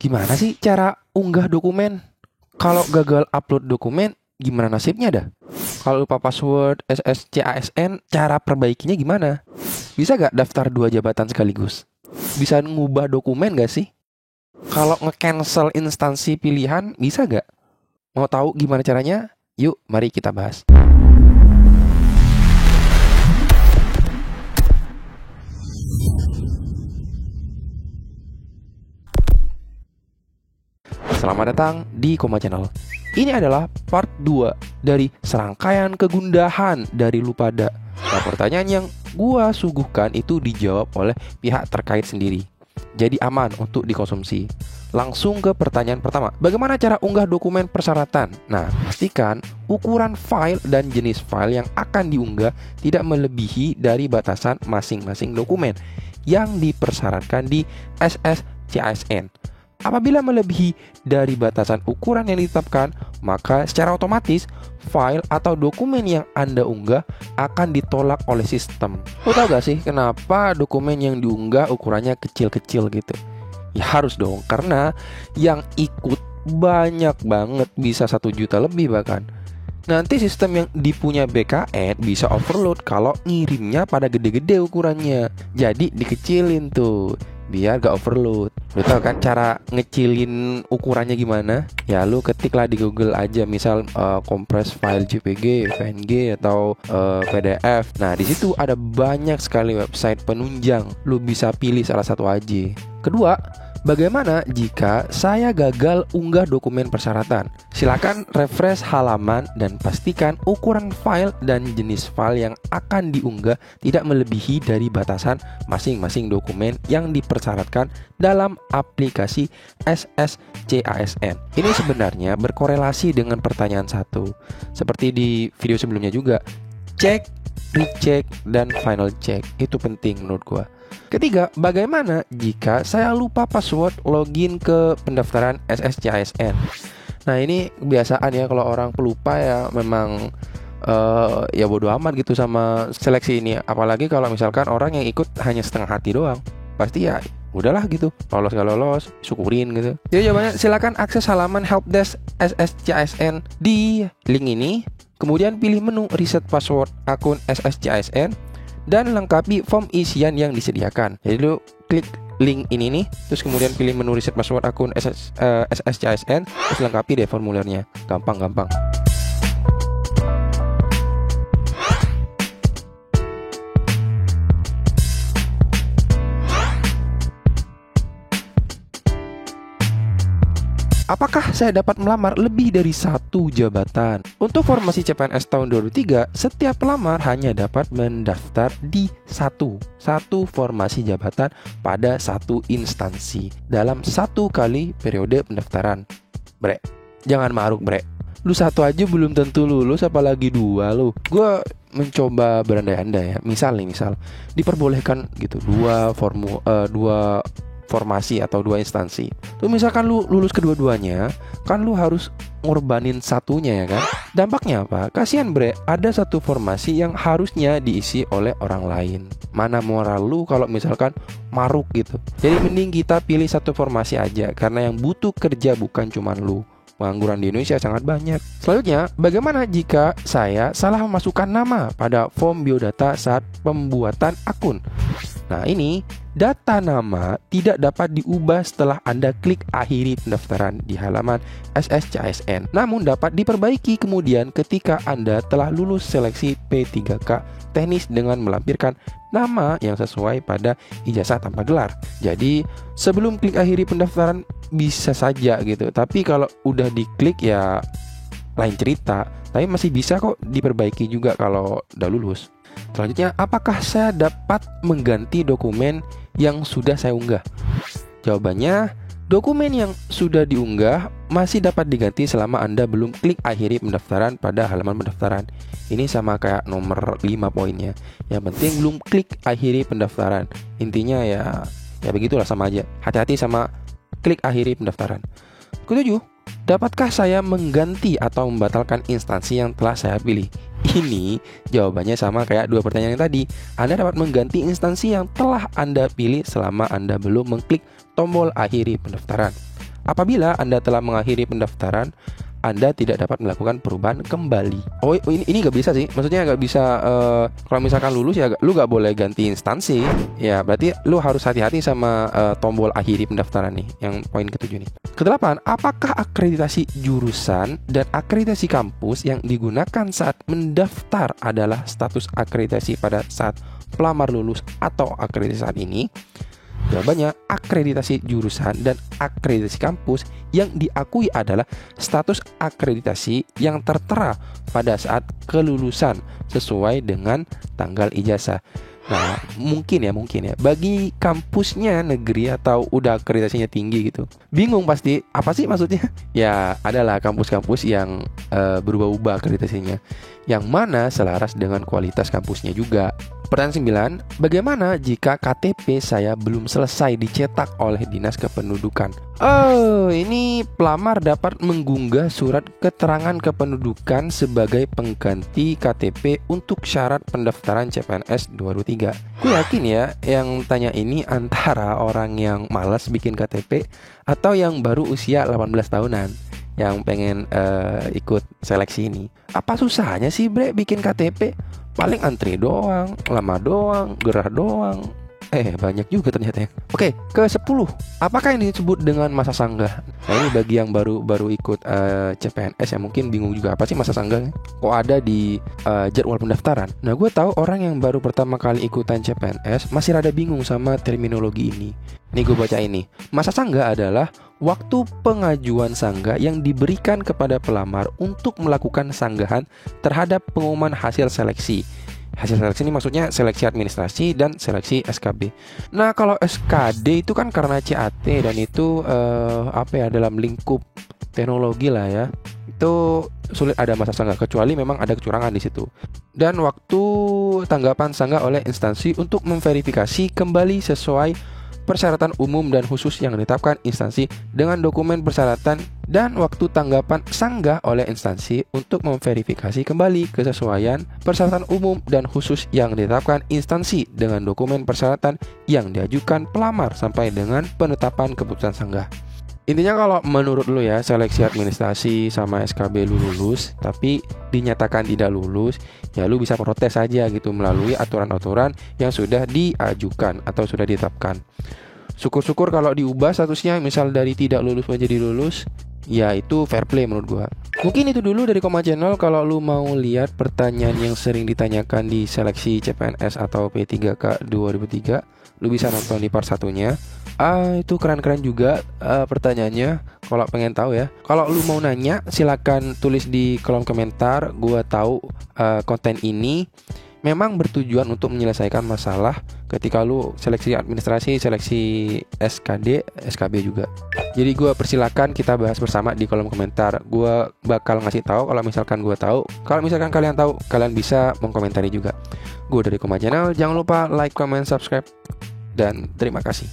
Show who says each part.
Speaker 1: Gimana sih cara unggah dokumen? Kalau gagal upload dokumen, gimana nasibnya dah? Kalau lupa password SSCASN, cara perbaikinya gimana? Bisa gak daftar 2 jabatan sekaligus? Bisa ngubah dokumen gak sih? Kalau nge-cancel instansi pilihan, bisa gak? Mau tahu gimana caranya? Yuk, mari kita bahas. Selamat datang di Koma Channel. Ini adalah part 2 dari serangkaian kegundahan dari Lupada. Nah, pertanyaan yang gua suguhkan itu dijawab oleh pihak terkait sendiri, jadi aman untuk dikonsumsi. Langsung ke pertanyaan pertama. Bagaimana cara unggah dokumen persyaratan? Nah, pastikan ukuran file dan jenis file yang akan diunggah tidak melebihi dari batasan masing-masing dokumen yang dipersyaratkan di SSCASN. Apabila melebihi dari batasan ukuran yang ditetapkan, maka secara otomatis file atau dokumen yang Anda unggah akan ditolak oleh sistem. Lo tau gak sih kenapa dokumen yang diunggah ukurannya kecil-kecil gitu? Ya harus dong, karena yang ikut banyak banget, bisa 1 juta lebih bahkan. Nanti sistem yang dipunya BKN bisa overload kalau ngirimnya pada gede-gede ukurannya. Jadi dikecilin tuh, biar gak overload. Lu tau kan cara ngecilin ukurannya gimana? Ya lu ketiklah di Google aja, misal compress file JPG, PNG atau PDF. Nah di situ ada banyak sekali website penunjang. Lu bisa pilih salah satu aja. Kedua, bagaimana jika saya gagal unggah dokumen persyaratan? Silakan refresh halaman dan pastikan ukuran file dan jenis file yang akan diunggah tidak melebihi dari batasan masing-masing dokumen yang dipersyaratkan dalam aplikasi SSCASN. Ini sebenarnya berkorelasi dengan pertanyaan 1. Seperti di video sebelumnya juga, cek, recheck, dan final check. Itu penting menurut gua. Ketiga, bagaimana jika saya lupa password login ke pendaftaran SSCASN? Nah ini kebiasaan ya, kalau orang pelupa ya memang ya bodo amat gitu sama seleksi ini. Apalagi kalau misalkan orang yang ikut hanya setengah hati doang, pasti ya udahlah gitu, lolos gak lolos syukurin gitu. Jadi jawabannya silakan akses halaman helpdesk SSCASN di link ini, kemudian pilih menu reset password akun SSCASN dan lengkapi form isian yang disediakan. Jadi lu klik link ini nih, terus kemudian pilih menu reset password akun SSCASN, terus lengkapi deh formulirnya. Gampang. Apakah saya dapat melamar lebih dari 1 jabatan? Untuk formasi CPNS tahun 2003, setiap pelamar hanya dapat mendaftar di satu formasi jabatan pada 1 instansi dalam 1 kali periode pendaftaran. Bre, jangan maruk bre. Lu 1 aja belum tentu lulus, apalagi 2 lu. Gue mencoba berandai-andai ya. Misal diperbolehkan gitu 2 formasi atau 2 instansi. Tuh misalkan lu lulus kedua-duanya, kan lu harus ngorbanin satunya ya kan. Dampaknya apa? Kasihan bre, ada 1 formasi yang harusnya diisi oleh orang lain. Mana moral lu kalau misalkan maruk gitu. Jadi mending kita pilih 1 formasi aja, karena yang butuh kerja bukan cuman lu. Pengangguran di Indonesia sangat banyak. Selanjutnya, bagaimana jika saya salah memasukkan nama pada form biodata saat pembuatan akun? Nah ini, data nama tidak dapat diubah setelah Anda klik akhiri pendaftaran di halaman SSCASN. Namun dapat diperbaiki kemudian ketika Anda telah lulus seleksi P3K teknis dengan melampirkan nama yang sesuai pada ijazah tanpa gelar. Jadi sebelum klik akhiri pendaftaran bisa saja gitu. Tapi kalau udah diklik ya lain cerita. Tapi masih bisa kok diperbaiki juga kalau udah lulus. Selanjutnya, apakah saya dapat mengganti dokumen yang sudah saya unggah? Jawabannya, dokumen yang sudah diunggah masih dapat diganti selama Anda belum klik akhiri pendaftaran pada halaman pendaftaran. Ini sama kayak nomor 5 poinnya. Yang penting belum klik akhiri pendaftaran. Intinya ya begitulah, sama aja. Hati-hati sama klik akhiri pendaftaran. Ketujuh, dapatkah saya mengganti atau membatalkan instansi yang telah saya pilih? Ini jawabannya sama kayak 2 pertanyaan yang tadi. Anda dapat mengganti instansi yang telah Anda pilih selama Anda belum mengklik tombol akhiri pendaftaran. Apabila Anda telah mengakhiri pendaftaran, Anda tidak dapat melakukan perubahan kembali. Oh, ini nggak bisa sih. Maksudnya nggak bisa, kalau misalkan lulus ya lu nggak boleh ganti instansi. Ya berarti lu harus hati-hati sama tombol akhiri pendaftaran nih, yang poin ke-7 nih. Ke-8, apakah akreditasi jurusan dan akreditasi kampus yang digunakan saat mendaftar adalah status akreditasi pada saat pelamar lulus atau akreditasi saat ini? Jawabannya, akreditasi jurusan dan akreditasi kampus yang diakui adalah status akreditasi yang tertera pada saat kelulusan sesuai dengan tanggal ijazah. Nah, mungkin ya bagi kampusnya negeri atau udah akreditasinya tinggi gitu, bingung pasti, apa sih maksudnya? Ya, adalah kampus-kampus yang berubah-ubah akreditasinya, yang mana selaras dengan kualitas kampusnya juga. Pertanyaan 9, bagaimana jika KTP saya belum selesai dicetak oleh Dinas Kependudukan? Oh, ini pelamar dapat mengunggah surat keterangan kependudukan sebagai pengganti KTP untuk syarat pendaftaran CPNS 2023. Gue yakin ya, yang tanya ini antara orang yang malas bikin KTP atau yang baru usia 18 tahunan yang pengen ikut seleksi ini. Apa susahnya sih bre bikin KTP? Paling antri doang, lama doang, gerah doang. Banyak juga ternyata ya. Oke, ke-10, apakah yang disebut dengan masa sanggah? Nah, ini bagi yang baru ikut CPNS yang mungkin bingung juga, apa sih masa sanggah? Kok ada di jadwal pendaftaran? Nah, gue tahu orang yang baru pertama kali ikutan CPNS masih rada bingung sama terminologi ini. Nih gue baca ini. Masa sanggah adalah waktu pengajuan sanggah yang diberikan kepada pelamar untuk melakukan sanggahan terhadap pengumuman hasil seleksi. Hasil seleksi ini maksudnya seleksi administrasi dan seleksi SKB. Nah, kalau SKD itu kan karena CAT dan itu dalam lingkup teknologi lah ya. Itu sulit ada masa sanggah kecuali memang ada kecurangan di situ. Dan waktu tanggapan sanggah oleh instansi untuk memverifikasi kembali sesuai persyaratan umum dan khusus yang ditetapkan instansi dengan dokumen persyaratan, dan waktu tanggapan sanggah oleh instansi untuk memverifikasi kembali kesesuaian persyaratan umum dan khusus yang ditetapkan instansi dengan dokumen persyaratan yang diajukan pelamar sampai dengan penetapan keputusan sanggah. Intinya kalau menurut lu ya, seleksi administrasi sama SKB lu lulus tapi dinyatakan tidak lulus, ya lu bisa protes aja gitu melalui aturan-aturan yang sudah diajukan atau sudah ditetapkan. Syukur-syukur kalau diubah statusnya, misal dari tidak lulus menjadi lulus, ya itu fair play menurut gua. Mungkin itu dulu dari Koma Channel. Kalau lu mau lihat pertanyaan yang sering ditanyakan di seleksi CPNS atau P3K 2003, lu bisa nonton di part 1-nya. Itu keren-keren juga pertanyaannya. Kalau pengen tahu ya, kalau lu mau nanya silakan tulis di kolom komentar. Gua tahu konten ini memang bertujuan untuk menyelesaikan masalah ketika lu seleksi administrasi, seleksi SKD, SKB juga. Jadi gue persilakan kita bahas bersama di kolom komentar. Gue bakal ngasih tahu kalau misalkan gue tahu. Kalau misalkan kalian tahu, kalian bisa mengkomentari juga. Gue dari Koma Channel. Jangan lupa like, comment, subscribe, dan terima kasih.